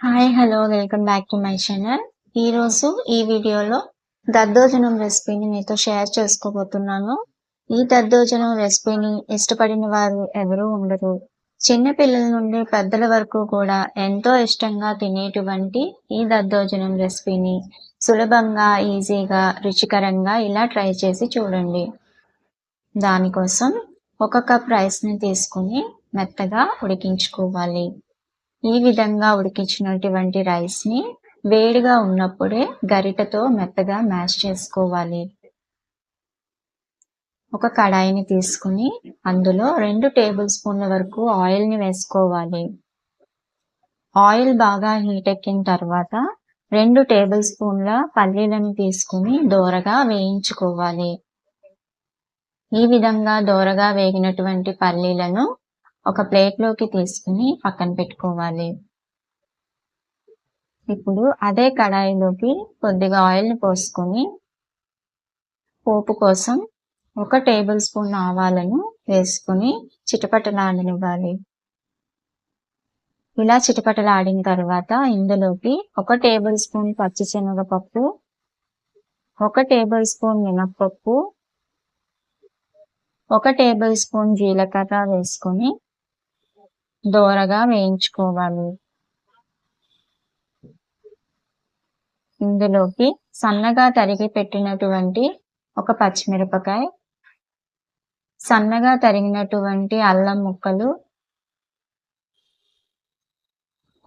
Hi hello welcome back to my channel. ఈరోజు ఈ వీడియోలో దద్దోజనం రెసిపీని మీతో షేర్ చేసుకోబోతున్నాను. ఈ దద్దోజనం రెసిపీని ఇష్టపడిన వారు ఎవరూ ఉండరు. చిన్న పిల్లల నుండి పెద్దల వరకు కూడా ఎంతో ఇష్టంగా తినేటువంటి ఈ దద్దోజనం రెసిపీని సులభంగా, ఈజీగా, రుచికరంగా ఇలా ట్రై చేసి చూడండి. దానికోసం 1 కప్ రైస్‌ని తీసుకొని మెత్తగా ఉడికించుకోవాలి. ఈ విధంగా ఉడికించినటువంటి రైస్‌ని వేడిగా ఉన్నప్పుడే గరిటెతో మెత్తగా మ్యాష్ చేసుకోవాలి. ఒక కడాయిని తీసుకొని అందులో 2 టేబుల్ స్పూన్ల వరకు ఆయిల్‌ని వేసుకోవాలి. ఆయిల్ బాగా హీట్ ఎక్కిన తర్వాత 2 టేబుల్ స్పూన్ల పల్లీలను తీసుకొని దోరగా వేయించుకోవాలి. ఈ విధంగా దోరగా వేగినటువంటి పల్లీలను ఒక ప్లేట్‌లోకి తీసుకొని పక్కన పెట్టుకోవాలి. ఇప్పుడు అదే కడాయిలోకి కొద్దిగా ఆయిల్‌ని పోసుకొని పోపు కోసం 1 టేబుల్ స్పూన్ ఆవాలను వేసుకొని చిటపటలాడనివ్వాలి. ఇలా చిటపటలాడిన తర్వాత ఇందులోకి 1 టేబుల్ స్పూన్ పచ్చిశనగపప్పు, 1 టేబుల్ స్పూన్ మినప్పప్పు, 1 టేబుల్ స్పూన్ జీలకర్ర వేసుకొని దోరగా వేయించుకోవాలి. ఇందులోకి సన్నగా తరిగి పెట్టినటువంటి 1 పచ్చిమిరపకాయ, సన్నగా తరిగినటువంటి అల్లం ముక్కలు,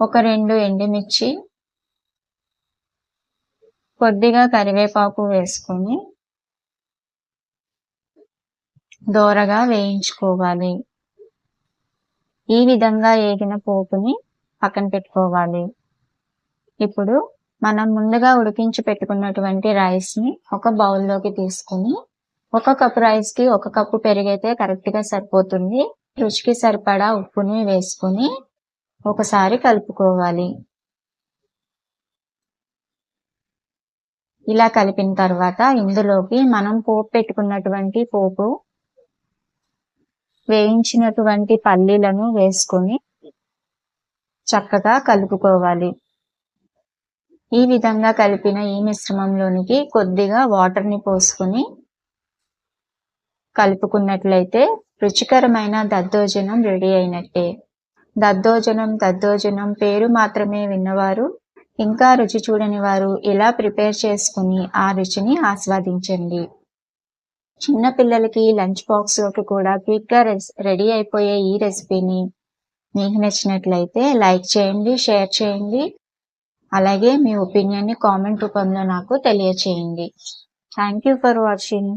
2 ఎండుమిర్చి, కొద్దిగా కరివేపాకు వేసుకొని దోరగా వేయించుకోవాలి. ఈ విధంగా ఏగిన పోపుని పక్కన పెట్టుకోవాలి. ఇప్పుడు మనం ముందుగా ఉడికించి పెట్టుకున్నటువంటి రైస్‌ని ఒక బౌల్‌లోకి తీసుకొని 1 కప్ రైస్‌కి 1 కప్పు పెరుగైతే కరెక్ట్‌గా సరిపోతుంది. రుచికి సరిపడా ఉప్పుని వేసుకొని ఒకసారి కలుపుకోవాలి. ఇలా కలిపిన తర్వాత ఇందులోకి మనం పోపు పెట్టుకున్నటువంటి పోపు, వేయించినటువంటి పల్లీలను వేసుకొని చక్కగా కలుపుకోవాలి. ఈ విధంగా కలిపిన ఈ మిశ్రమంలోనికి కొద్దిగా వాటర్‌ని పోసుకొని కలుపుకున్నట్లయితే రుచికరమైన దద్దోజనం రెడీ అయినట్టే. దద్దోజనం పేరు మాత్రమే విన్నవారు, ఇంకా రుచి చూడని వారు ఇలా ప్రిపేర్ చేసుకుని ఆ రుచిని ఆస్వాదించండి. చిన్న పిల్లలకి లంచ్ బాక్స్‌లోకి కూడా క్విక్‌గా రెడీ అయిపోయే ఈ రెసిపీని మీకు నచ్చినట్లయితే లైక్ చేయండి, షేర్ చేయండి. అలాగే మీ ఒపీనియన్‌ని కామెంట్ రూపంలో నాకు తెలియచేయండి. Thank you for watching.